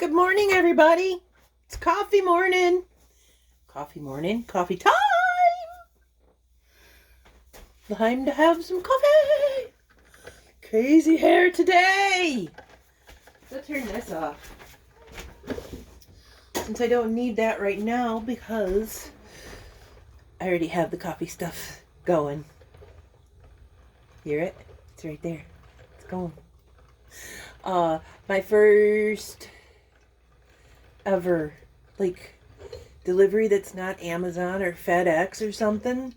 Good morning, everybody. It's coffee morning. Coffee morning. Coffee time. Time to have some coffee. Crazy hair today. Let's turn this off. Since I don't need that right now because I already have the coffee stuff going. Hear it? It's right there. It's going. My first ever delivery that's not Amazon or FedEx or something,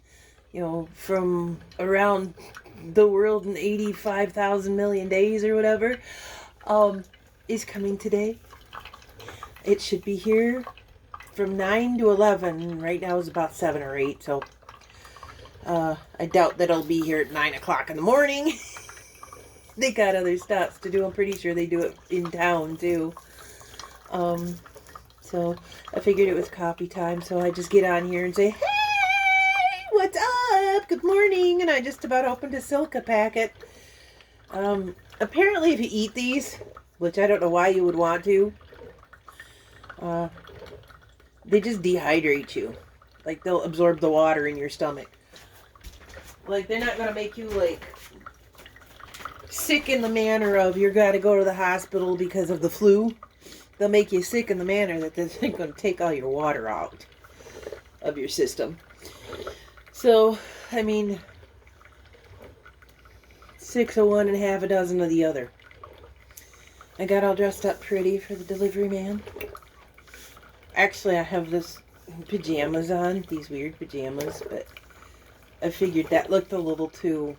from around the world in 85,000 million days or whatever, is coming today. It should be here from 9 to 11. Right now it's about 7 or 8, so I doubt that it'll be here at 9 o'clock in the morning. They got other stops to do. I'm pretty sure they do it in town too. So I figured it was coffee time, so I just get on here and say, hey, what's up? Good morning. And I just about opened a Silka packet. Apparently if you eat these, which I don't know why you would want to, they just dehydrate you. Like, they'll absorb the water in your stomach. Like, they're not going to make you, sick in the manner of you got to go to the hospital because of the flu. They'll make you sick in the manner that they're going to take all your water out of your system. So, 6 of one and half a dozen of the other. I got all dressed up pretty for the delivery man. Actually, I have this pajamas on, these weird pajamas, but I figured that looked a little too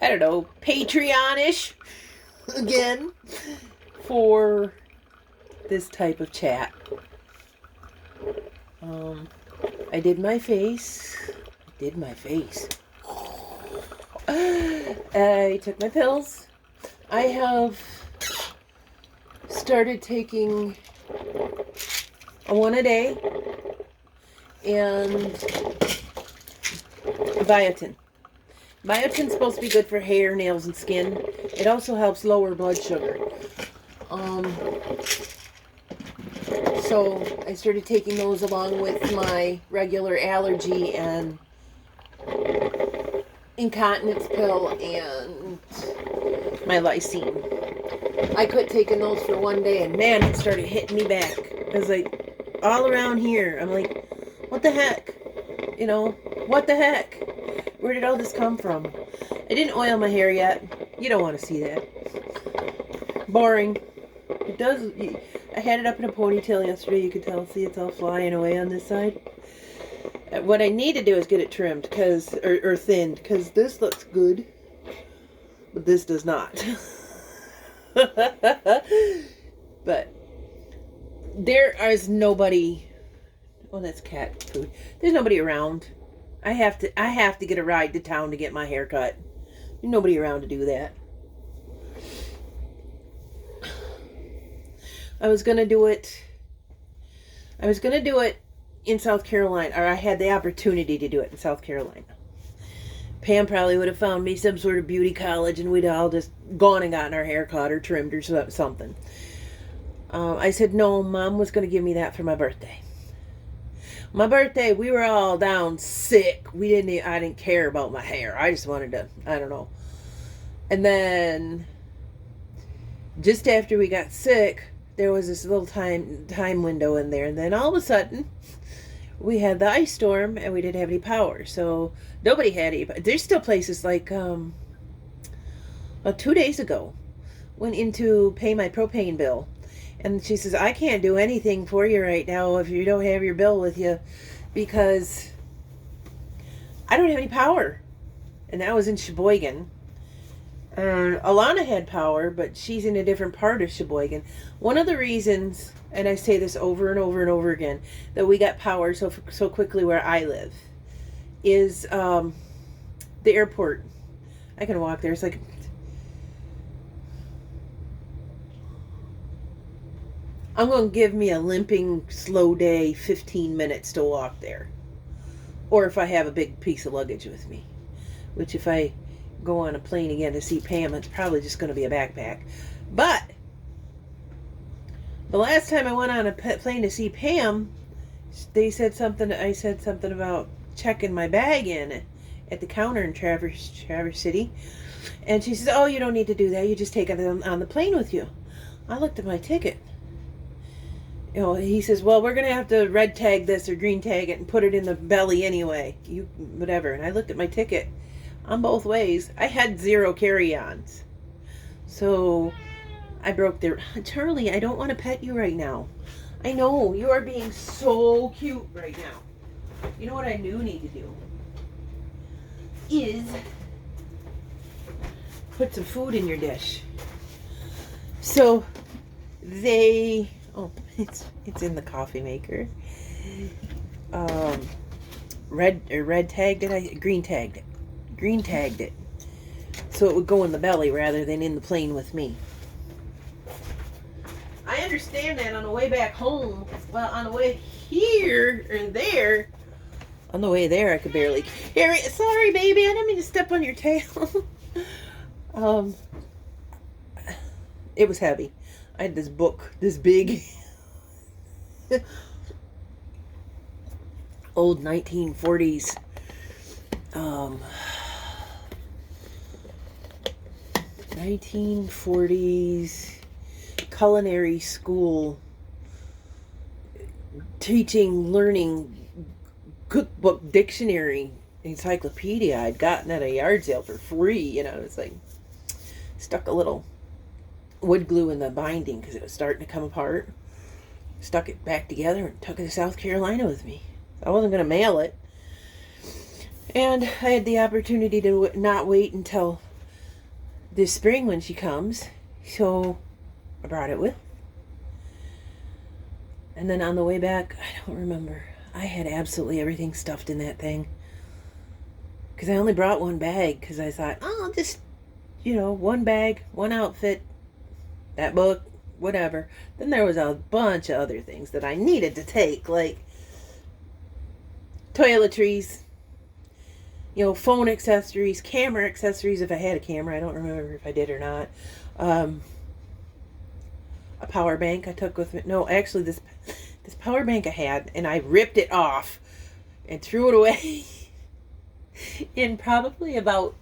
I don't know, Patreon-ish again for this type of chat. I did my face. I took my pills. I have started taking a one a day and biotin. Biotin's supposed to be good for hair, nails, and skin. It also helps lower blood sugar. So I started taking those along with my regular allergy and incontinence pill and my lysine. I quit taking those for one day, and man, it started hitting me back. I was like, all around here, I'm like, what the heck? What the heck? Where did all this come from? I didn't oil my hair yet. You don't want to see that. Boring. It does. I had it up in a ponytail yesterday. You could tell. See, it's all flying away on this side. What I need to do is get it trimmed, or thinned, because this looks good, but this does not. But there is nobody. Well, that's cat food. There's nobody around. I have to get a ride to town to get my hair cut. There's nobody around to do that. I was gonna do it in South Carolina, or I had the opportunity to do it in South Carolina. Pam probably would have found me some sort of beauty college, and we'd all just gone and gotten our hair cut or trimmed or something. I said no. Mom was gonna give me that for my birthday. My birthday, we were all down sick. I didn't care about my hair. I just wanted to, I don't know. And then, just after we got sick, there was this little time window in there. And then all of a sudden, we had the ice storm and we didn't have any power. So, nobody had any. There's still places like, about 2 days ago, went in to pay my propane bill. And she says, I can't do anything for you right now if you don't have your bill with you because I don't have any power. And that was in Sheboygan. Alana had power, but she's in a different part of Sheboygan. One of the reasons, and I say this over and over and over again, that we got power so quickly where I live is the airport. I can walk there. It's like... I'm going to give me a limping, slow day, 15 minutes to walk there. Or if I have a big piece of luggage with me. Which if I go on a plane again to see Pam. It's probably just going to be a backpack. But the last time I went on a plane to see Pam, I said something about checking my bag in at the counter in Traverse City. And she says, oh, you don't need to do that. You just take it on the plane with you. I looked at my ticket. He says, well, we're going to have to red tag this or green tag it and put it in the belly anyway. Whatever. And I looked at my ticket on both ways. I had 0 carry-ons. So I broke their... Charlie, I don't want to pet you right now. I know, you are being so cute right now. You know what I need to do? Is put some food in your dish. So they... Oh, it's in the coffee maker. Red tagged it. Green tagged it. So it would go in the belly rather than in the plane with me. I understand that on the way back home. Well, on the way here and there. On the way there, I could barely carry it. Sorry, baby. I didn't mean to step on your tail. It was heavy. I had this book, this big, old 1940s, 1940s culinary school teaching, learning, cookbook, dictionary, encyclopedia I'd gotten at a yard sale for free. It's like, stuck a little wood glue in the binding because it was starting to come apart. Stuck it back together and took it to South Carolina with me. I wasn't going to mail it. And I had the opportunity to not wait until this spring when she comes. So I brought it with. And then on the way back, I don't remember. I had absolutely everything stuffed in that thing. Because I only brought one bag because I thought, oh, I'll just, one bag, one outfit, that book, whatever. Then there was a bunch of other things that I needed to take, like toiletries, phone accessories, camera accessories if I had a camera. I don't remember if I did or not. A power bank I took with me. No, actually this power bank I had, and I ripped it off and threw it away in probably about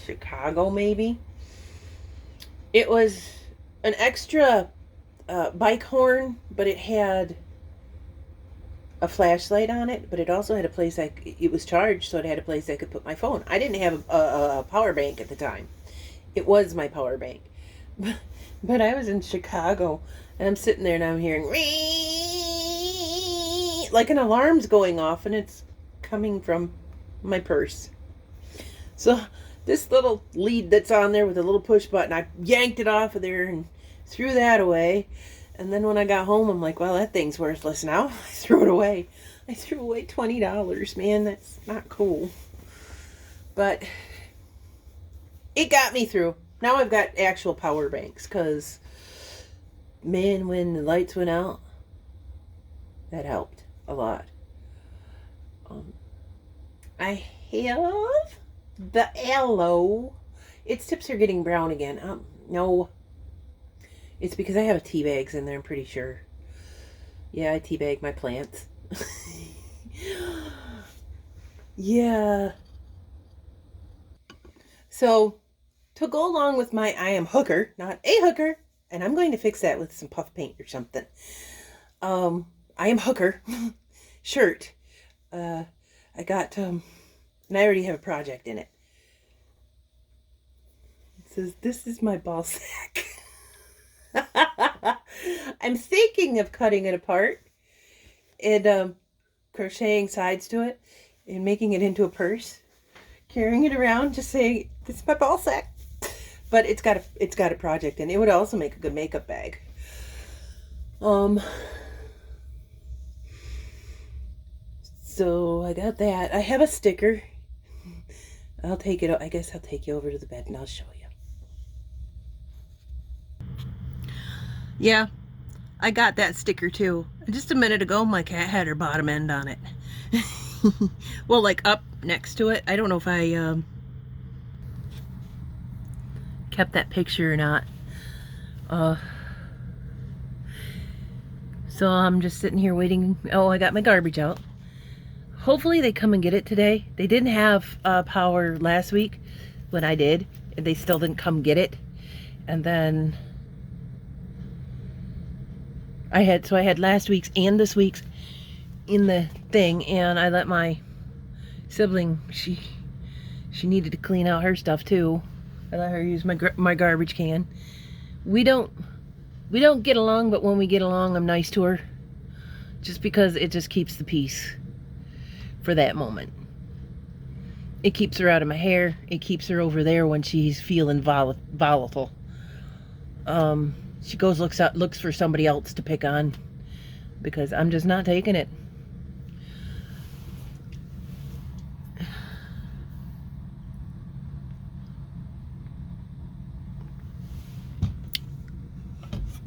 Chicago maybe. It was an extra bike horn, but it had a flashlight on it, but it also had a place it was charged, so it had a place I could put my phone. I didn't have a power bank at the time. It was my power bank. But I was in Chicago, and I'm sitting there, and I'm hearing like an alarm's going off, and it's coming from my purse. So this little lead that's on there with a little push button, I yanked it off of there and threw that away. And then when I got home, I'm like, well, that thing's worthless now. I threw it away. I threw away $20, man. That's not cool. But it got me through. Now I've got actual power banks because, man, when the lights went out, that helped a lot. I have the aloe. Its tips are getting brown again. No. It's because I have tea bags in there, I'm pretty sure. Yeah, I tea bag my plants. Yeah. So, to go along with my I am hooker, not a hooker, and I'm going to fix that with some puff paint or something. I am hooker shirt. I got, and I already have a project in it. It says, this is my ball sack. I'm thinking of cutting it apart and crocheting sides to it and making it into a purse, carrying it around, just saying, this is my ball sack. But it's got a project in it. It would also make a good makeup bag. So I got that. I have a sticker. I'll take it. I guess I'll take you over to the bed and I'll show you. Yeah, I got that sticker too. Just a minute ago, my cat had her bottom end on it. Well, like up next to it. I don't know if I kept that picture or not. So I'm just sitting here waiting. Oh, I got my garbage out. Hopefully they come and get it today. They didn't have power last week when I did, and they still didn't come get it. And then I had last week's and this week's in the thing, and I let my sibling, she needed to clean out her stuff too. I let her use my garbage can. We don't get along, but when we get along, I'm nice to her, just because it just keeps the peace for that moment. It keeps her out of my hair. It keeps her over there when she's feeling volatile. She goes looks for somebody else to pick on, because I'm just not taking it.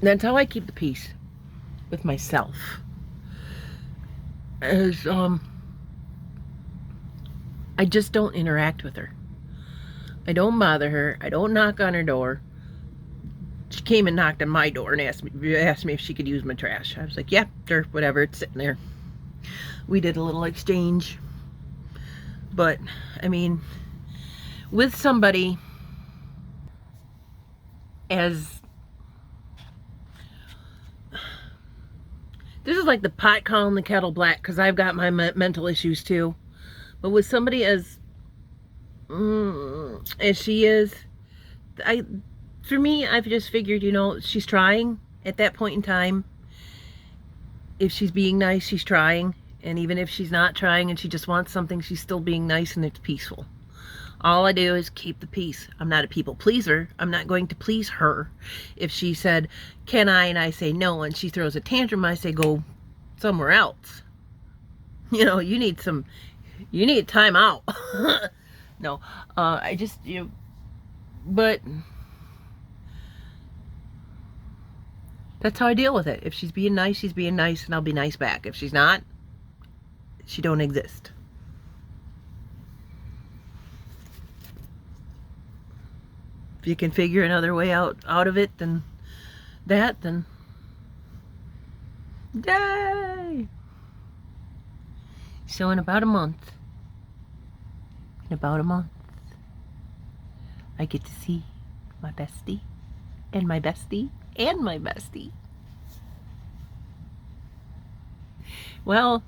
That's how I keep the peace with myself. I just don't interact with her. I don't bother her. I don't knock on her door. She came and knocked on my door and asked me if she could use my trash. I was like, yeah, sure, whatever, it's sitting there. We did a little exchange. But, I mean, with somebody as... This is like the pot calling the kettle black, because I've got my mental issues too. But with somebody as she is, for me, I've just figured, you know, she's trying at that point in time. If she's being nice, she's trying. And even if she's not trying and she just wants something, she's still being nice and it's peaceful. All I do is keep the peace. I'm not a people pleaser. I'm not going to please her. If she said, can I? And I say no, and she throws a tantrum, I say go somewhere else. You know, you need time out. No, but that's how I deal with it. If she's being nice, she's being nice, and I'll be nice back. If she's not, she don't exist. If you can figure another way out of it than that, then yay! So in about a month, I get to see my bestie and my bestie and my bestie. Well,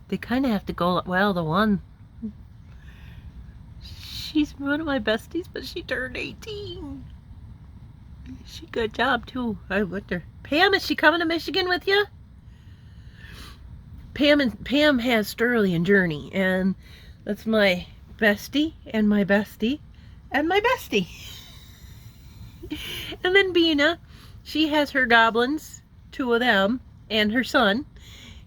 they kind of have to go, well, the one, she's one of my besties, but she turned 18. Good job too. I wonder, Pam, is she coming to Michigan with you? Pam has Sterling and Journey, and that's my bestie and my bestie and my bestie. And then Bina, she has her goblins, 2 of them, and her son.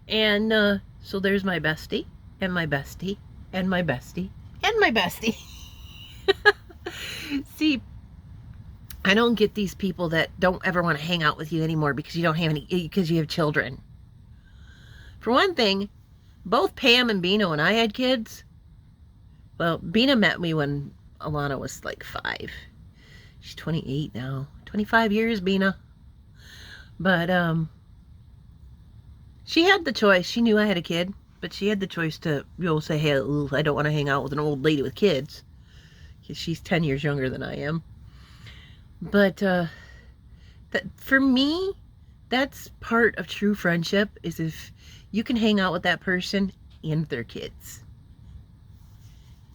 And so there's my bestie and my bestie and my bestie and my bestie. See, I don't get these people that don't ever want to hang out with you anymore because you have children. For one thing, both Pam and Bina, when I had kids, well, Bina met me when Alana was like 5. She's 28 now. 25 years, Bina. But, she had the choice. She knew I had a kid, but she had the choice to, say, hey, I don't want to hang out with an old lady with kids. Because she's 10 years younger than I am. But, that, for me, that's part of true friendship, is if you can hang out with that person and their kids.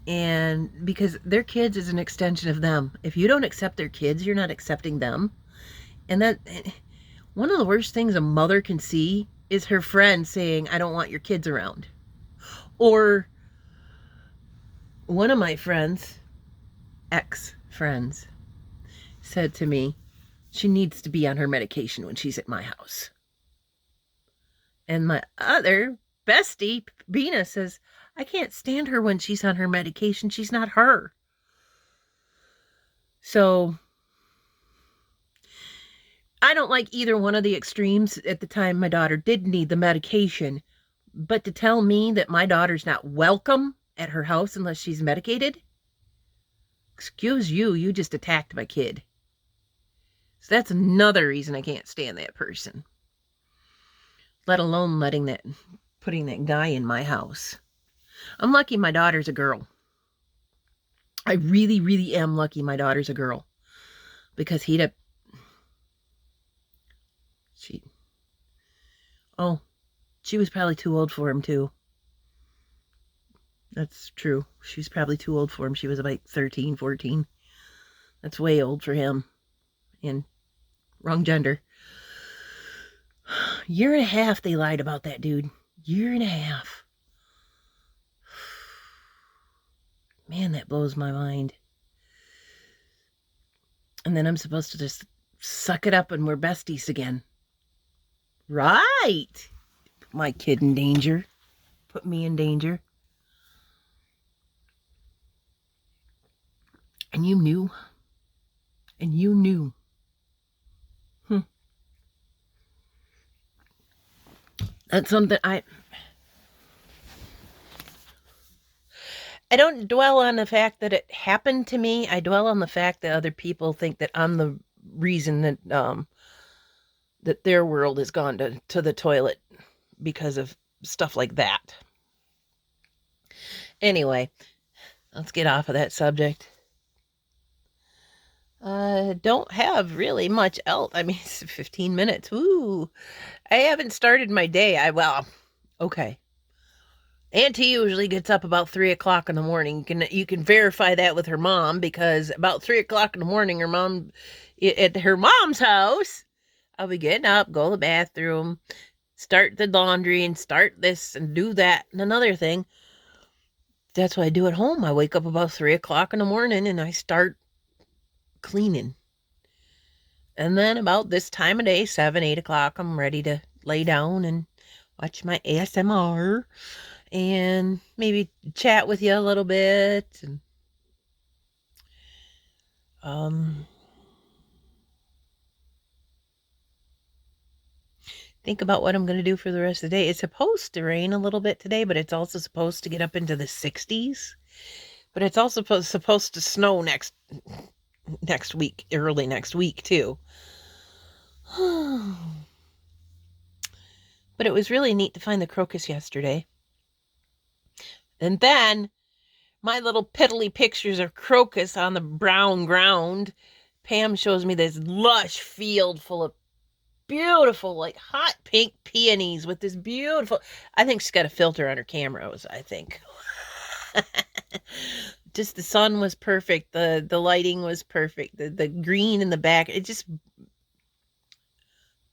And because their kids is an extension of them. If you don't accept their kids, you're not accepting them. And that, one of the worst things a mother can see is her friend saying, I don't want your kids around. Or one of my friends, ex-friends, said to me, she needs to be on her medication when she's at my house. And my other bestie, Bina, says, I can't stand her when she's on her medication. She's not her. So I don't like either one of the extremes. At the time, my daughter did need the medication. But to tell me that my daughter's not welcome at her house unless she's medicated, Excuse you, you just attacked my kid. So that's another reason I can't stand that person. Let alone putting that guy in my house. I'm lucky my daughter's a girl. I really, really am lucky my daughter's a girl. Because she was probably too old for him too. That's true. She's probably too old for him. She was about 13, 14. That's way old for him. And wrong gender. Year and a half they lied about that dude. Year and a half. Man, that blows my mind. And then I'm supposed to just suck it up and we're besties again. Right. Put my kid in danger. Put me in danger. And you knew. And you knew. That's something I don't dwell on the fact that it happened to me. I dwell on the fact that other people think that I'm the reason that that their world has gone to the toilet because of stuff like that. Anyway, let's get off of that subject. Don't have really much else. I mean, it's 15 minutes. Ooh, I haven't started my day. Okay. Auntie usually gets up about 3 o'clock in the morning. You can verify that with her mom, because about 3 o'clock in the morning, at her mom's house, I'll be getting up, go to the bathroom, start the laundry, and start this and do that. And another thing, that's what I do at home. I wake up about 3 o'clock in the morning and I start cleaning. And then about this time of day, 7, 8 o'clock, I'm ready to lay down and watch my ASMR and maybe chat with you a little bit. And think about what I'm going to do for the rest of the day. It's supposed to rain a little bit today, but it's also supposed to get up into the 60s. But it's also supposed to snow next week, early next week too. But it was really neat to find the crocus yesterday. And then my little piddly pictures of crocus on the brown ground. Pam shows me this lush field full of beautiful, like hot pink peonies with this beautiful, I think she's got a filter on her cameras, I think. Just the sun was perfect. The lighting was perfect. The green in the back, it just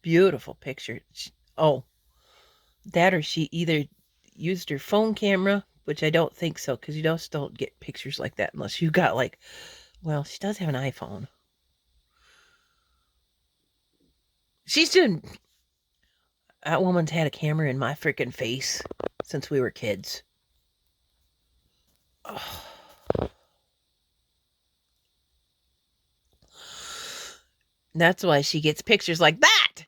beautiful picture. Oh, that or she either used her phone camera, which I don't think so, because you just don't get pictures like that unless you got she does have an iPhone. That woman's had a camera in my freaking face since we were kids. Oh. That's why she gets pictures like that.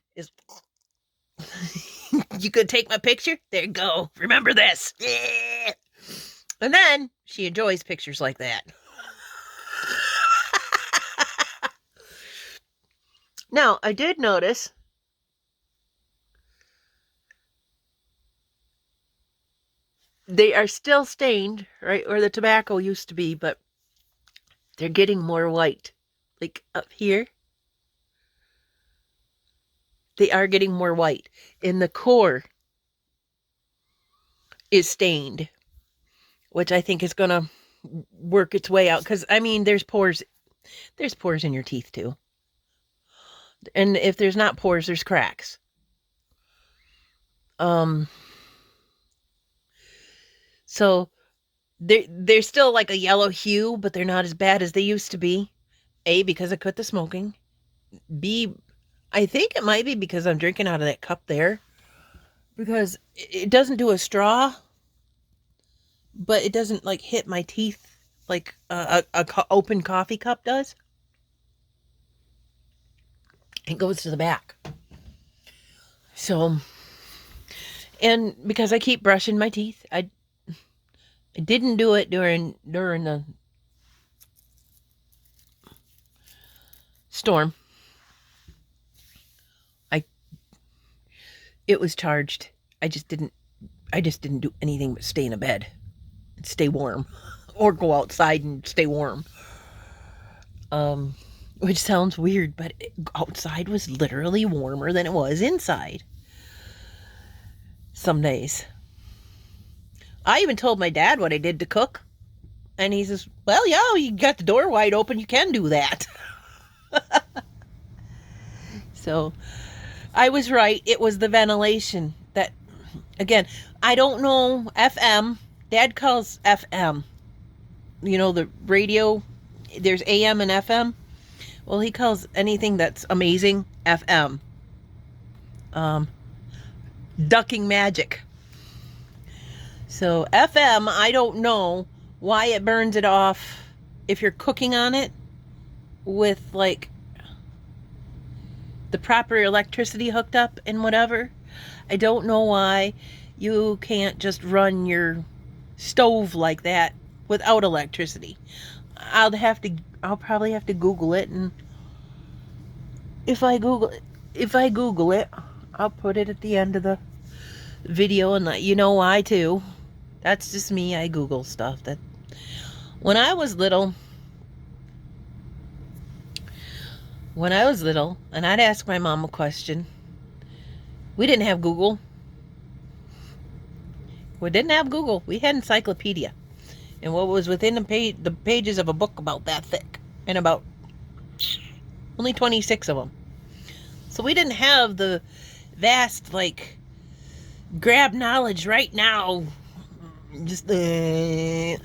You could take my picture? There you go. Remember this. Yeah. And then she enjoys pictures like that. Now, I did notice they are still stained, right, where the tobacco used to be, but they're getting more white. Like up here. They are getting more white. And the core is stained, which I think is going to work its way out. Because, I mean, there's pores. There's pores in your teeth, too. And if there's not pores, there's cracks. So they're still like a yellow hue, but they're not as bad as they used to be. A, because I quit the smoking. B, I think it might be because I'm drinking out of that cup there. Because it doesn't do a straw, but it doesn't like hit my teeth like a open coffee cup does. It goes to the back. So, and because I keep brushing my teeth, I didn't do it during the storm. It was charged. I just didn't do anything but stay in a bed and stay warm, or go outside and stay warm. Which sounds weird, but outside was literally warmer than it was inside some days. I even told my dad what I did to cook, and he says, well, yeah, you got the door wide open, you can do that. So I was right. It was the ventilation that, again, I don't know FM. Dad calls FM, you know, the radio, there's AM and FM. Well, he calls anything that's amazing FM. Ducking magic. So FM, I don't know why it burns it off if you're cooking on it with like the proper electricity hooked up and whatever. I don't know why you can't just run your stove like that without electricity. I'll probably have to Google it, and if I Google it, I'll put it at the end of the video and let you know why too. That's just me. I Google stuff. That when I was little, and I'd ask my mom a question. We didn't have Google. We didn't have Google. We had encyclopedia. And what was within the pages of a book about that thick. And about only 26 of them. So we didn't have the vast, like, grab knowledge right now. Just thing.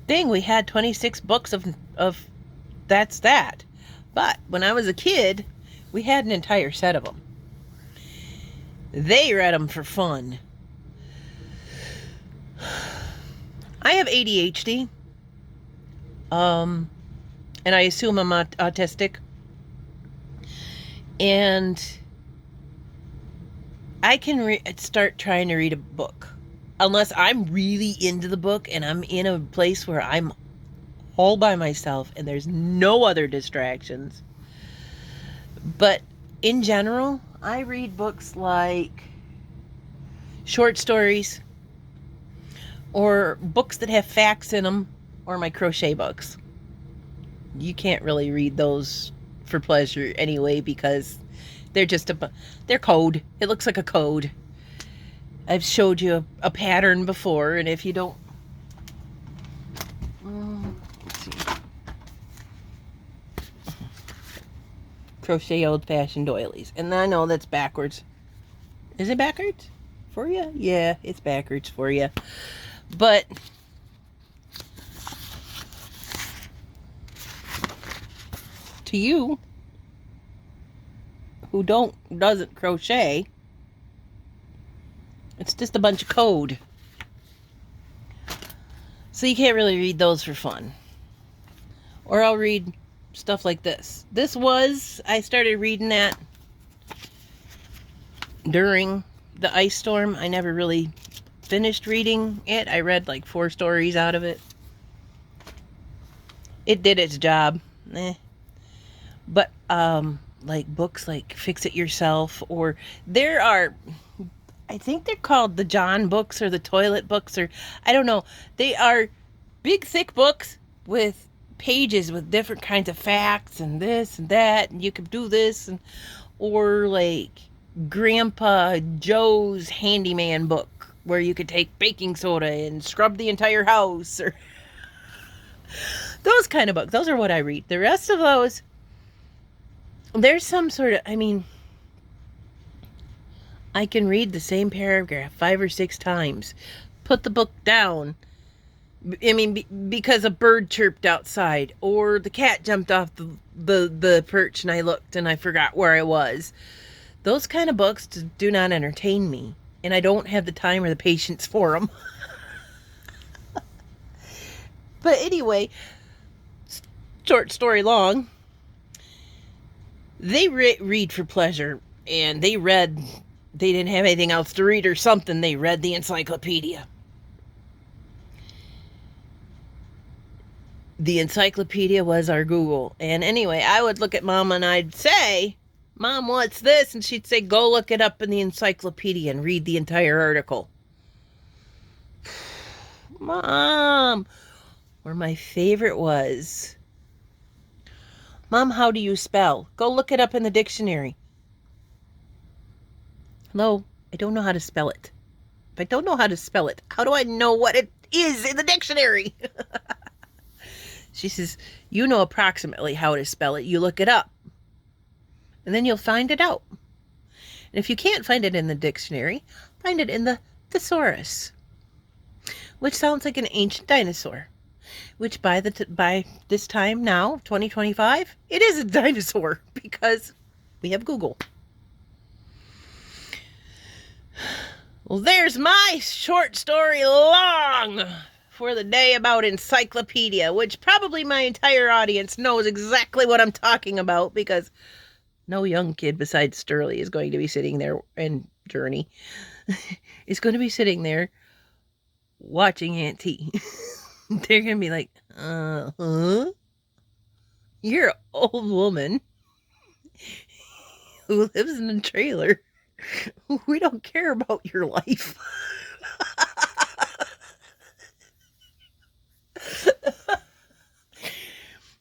We had 26 books of that's that. But when I was a kid, we had an entire set of them. They read them for fun. I have ADHD. And I assume I'm autistic. And I can start trying to read a book. Unless I'm really into the book and I'm in a place where I'm all by myself and there's no other distractions. But in general, I read books like short stories or books that have facts in them, or my crochet books. You can't really read those for pleasure anyway because they're just they're code. It looks like a code. I've showed you a pattern before, and if you don't, let's see. Crochet old-fashioned doilies, and I know that's backwards. Is it backwards for you? Yeah, it's backwards for you. But to you who doesn't crochet, it's just a bunch of code. So you can't really read those for fun. Or I'll read stuff like this. I started reading that during the ice storm. I never really finished reading it. I read like 4 stories out of it. It did its job. But like books like Fix It Yourself, or there are, I think they're called the John books or the toilet books, or I don't know. They are big, thick books with pages with different kinds of facts and this and that, and you can do this, and or like Grandpa Joe's handyman book where you could take baking soda and scrub the entire house, or those kind of books. Those are what I read. The rest of those, there's some sort of, I can read the same paragraph 5 or 6 times, put the book down, because a bird chirped outside, or the cat jumped off the perch and I looked and I forgot where I was. Those kind of books do not entertain me, and I don't have the time or the patience for them. But anyway, short story long, they read for pleasure, and they didn't have anything else to read or something. They read the encyclopedia. The encyclopedia was our Google. And anyway, I would look at Mom and I'd say, Mom, what's this? And she'd say, go look it up in the encyclopedia and read the entire article. Mom. Or my favorite was, Mom, how do you spell? Go look it up in the dictionary. Hello, I don't know how to spell it. If I don't know how to spell it, how do I know what it is in the dictionary? She says, you know approximately how to spell it. You look it up. And then you'll find it out. And if you can't find it in the dictionary, find it in the thesaurus, which sounds like an ancient dinosaur, which by this time now, 2025, it is a dinosaur because we have Google. Well, there's my short story long for the day about encyclopedia, which probably my entire audience knows exactly what I'm talking about because no young kid besides Sterling is going to be sitting there, and Journey is going to be sitting there watching Aunt T. They're going to be like, huh? You're an old woman who lives in a trailer. We don't care about your life.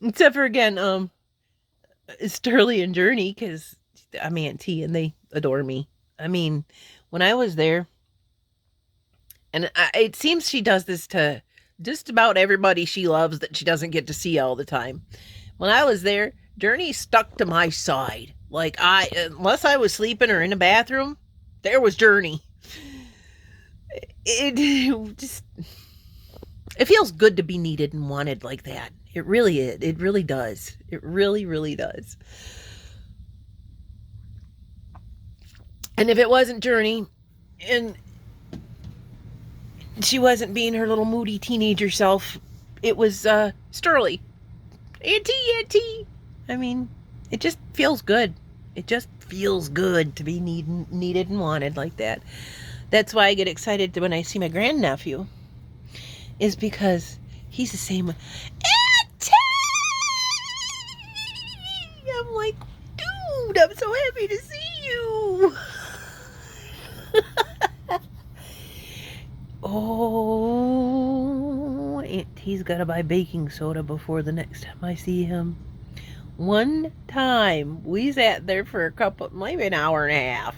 Except for, again, Sterling and Journey, because I'm Aunt T and they adore me. I mean, when I was there, and it seems she does this to just about everybody she loves that she doesn't get to see all the time. When I was there, Journey stuck to my side. Like, unless I was sleeping or in a bathroom, there was Journey. It feels good to be needed and wanted like that. It really is. It really does. It really, really does. And if it wasn't Journey, and she wasn't being her little moody teenager self, it was Sterling. Auntie. I mean, it just feels good. It just feels good to be needed and wanted like that. That's why I get excited when I see my grandnephew, is because he's the same way. Auntie! I'm like, dude, I'm so happy to see you. Oh, Auntie's got to buy baking soda before the next time I see him. One time, we sat there for maybe an hour and a half.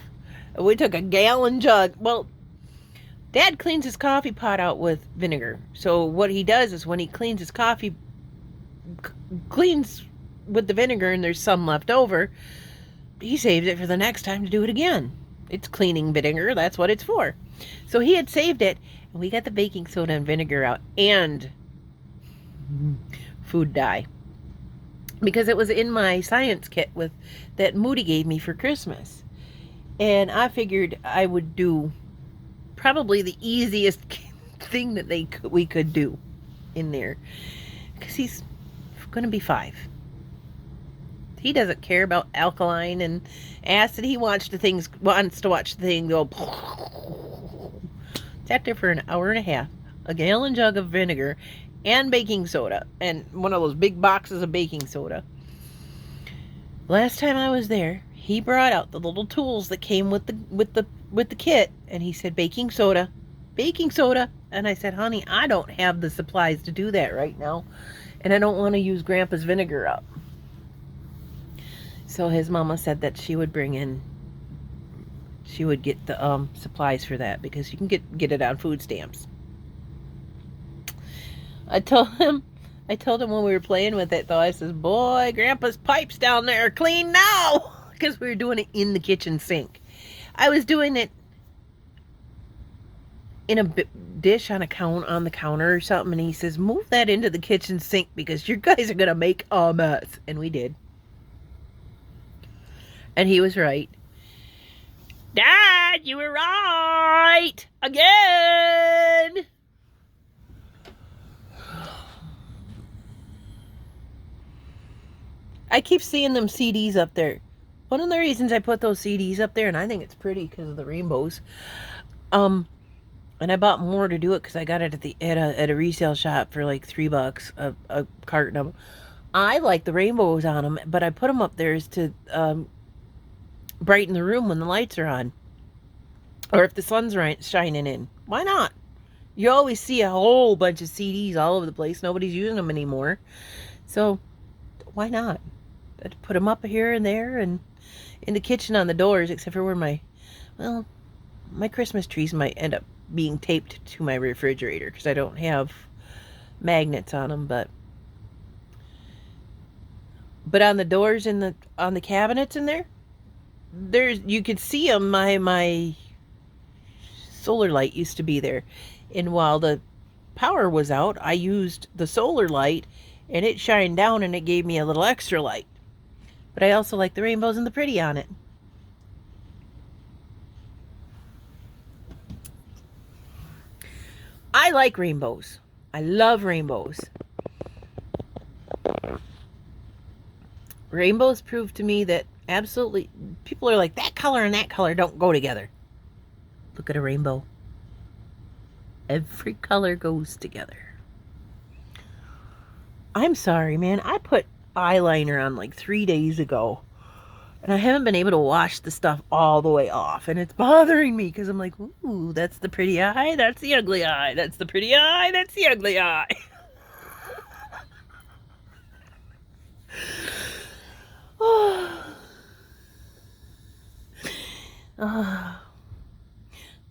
We took a gallon jug. Well, Dad cleans his coffee pot out with vinegar. So what he does is when he cleans his coffee, cleans with the vinegar and there's some left over, he saves it for the next time to do it again. It's cleaning vinegar. That's what it's for. So he had saved it, and we got the baking soda and vinegar out and food dye, because it was in my science kit that Moody gave me for Christmas. And I figured I would do probably the easiest thing that we could do in there, because he's going to be 5. He doesn't care about alkaline and acid. He wants to watch the thing go. Sat there for an hour and a half, a gallon jug of vinegar and baking soda, and one of those big boxes of baking soda. Last time I was there, he brought out the little tools that came with the kit, and he said, baking soda. And I said, honey, I don't have the supplies to do that right now, and I don't want to use Grandpa's vinegar up. So his mama said that she would get the supplies for that, because you can get it on food stamps. I told him when we were playing with it, though, I says, boy, Grandpa's pipes down there are clean now, because we were doing it in the kitchen sink. I was doing it in a dish on the counter or something, and he says, move that into the kitchen sink because you guys are going to make a mess. And we did. And he was right. Dad, you were right again. I keep seeing them CDs up there. One of the reasons I put those CDs up there, and I think it's pretty because of the rainbows, And I bought more to do it because I got it at a resale shop for like $3 a carton of them. I like the rainbows on them, but I put them up there is to brighten the room when the lights are on, or if the sun's shining in. Why not? You always see a whole bunch of CDs all over the place. Nobody's using them anymore, so why not? I'd put them up here and there and in the kitchen on the doors, except for where my Christmas trees might end up being taped to my refrigerator because I don't have magnets on them, but on the doors and on the cabinets in there's you could see them. My solar light used to be there, and while the power was out, I used the solar light, and it shined down and it gave me a little extra light. But I also like the rainbows and the pretty on it. I like rainbows. I love rainbows. Rainbows prove to me that absolutely people are like, that color and that color don't go together. Look at a rainbow. Every color goes together. I'm sorry, man. I put eyeliner on like 3 days ago, and I haven't been able to wash the stuff all the way off, and it's bothering me because I'm like, ooh, that's the pretty eye, that's the ugly eye, that's the pretty eye, that's the ugly eye.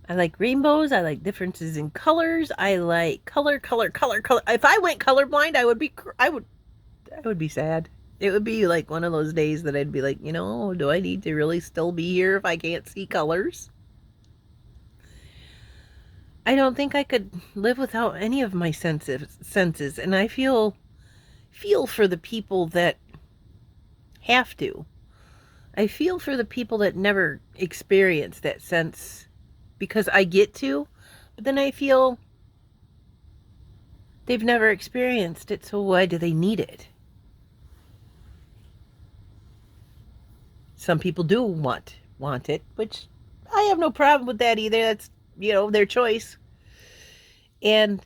I like rainbows. I like differences in colors. I like color. If I went colorblind, I would be sad. It would be like one of those days that I'd be like, do I need to really still be here if I can't see colors? I don't think I could live without any of my senses, and I feel for the people that have to. I feel for the people that never experience that sense because I get to, but then I feel they've never experienced it, so why do they need it? Some people do want it, which I have no problem with that either. That's, their choice. And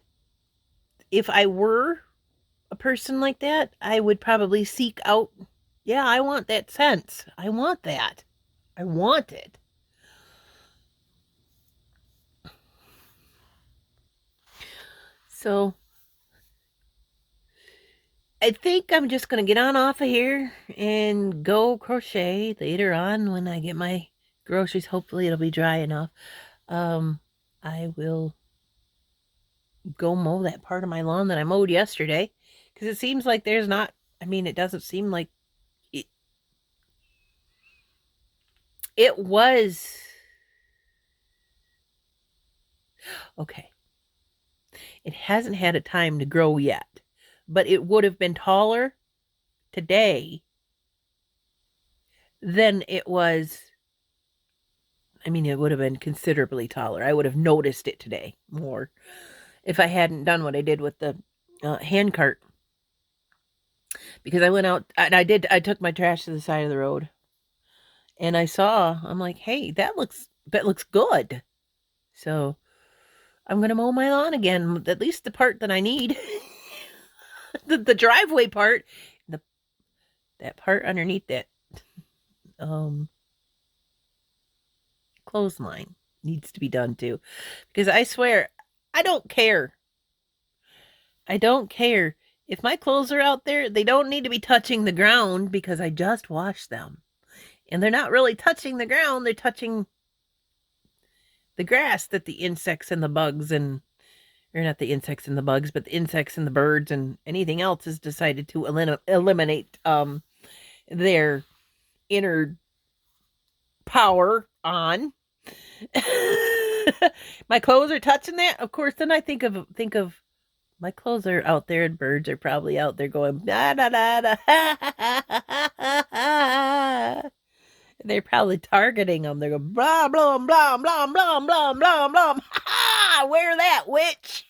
if I were a person like that, I would probably seek out, yeah, I want that sense. I want that. I want it. So I think I'm just going to get on off of here and go crochet later on when I get my groceries. Hopefully it'll be dry enough. I will go mow that part of my lawn that I mowed yesterday because it seems like there's not, it doesn't seem like it was. Okay. It hasn't had a time to grow yet, but it would have been taller today than it was. It would have been considerably taller. I would have noticed it today more if I hadn't done what I did with the hand cart. Because I went out and I took my trash to the side of the road and I'm like, hey, that looks good. So I'm going to mow my lawn again, at least the part that I need. the driveway part, that part underneath that clothesline needs to be done too. Because I swear, I don't care. If my clothes are out there, they don't need to be touching the ground because I just washed them. And they're not really touching the ground, they're touching the grass that the insects and the bugs or not the insects and the bugs, but the insects and the birds and anything else has decided to eliminate their inner power on. My clothes are touching that. Of course, then I think of my clothes are out there and birds are probably out there going da da da da. They're probably targeting them. They're going blah blah blah blah blah blah blah blah. Wear that, witch.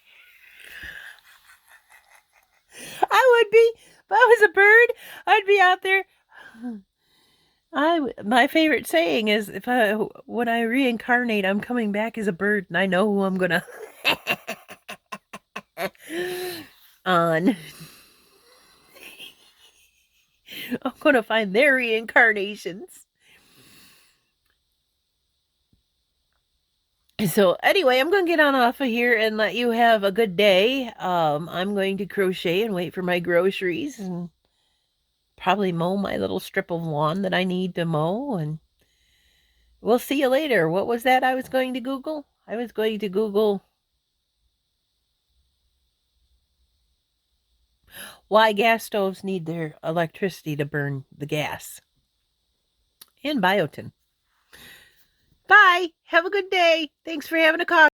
I would be if I was a bird. I'd be out there. My favorite saying is when I reincarnate, I'm coming back as a bird, and I know who I'm gonna on. I'm gonna find their reincarnations. So anyway, I'm gonna get on off of here and let you have a good day. I'm going to crochet and wait for my groceries and probably mow my little strip of lawn that I need to mow, and we'll see you later. What was that I was going to Google? I was going to Google why gas stoves need their electricity to burn the gas. And biotin. Bye. Have a good day. Thanks for having a coffee.